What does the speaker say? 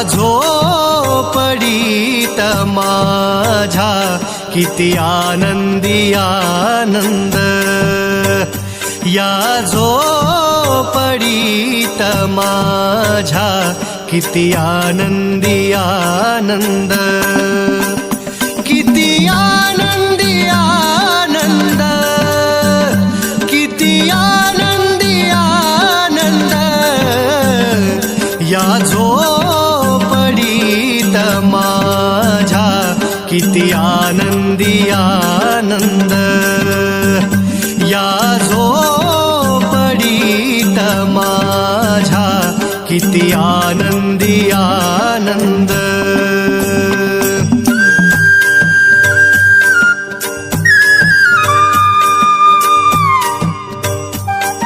झोपडीत माझ्या किती आनंदी आनंद, या झोपडीत माझ्या किती आनंदी आनंद, किती आनंदी आनंद, किती आनंदी आनंद, या झोपडीत माझ्या किती आनंदी आनंद, या झोपडीत माझ्या किती आनंदी आनंद।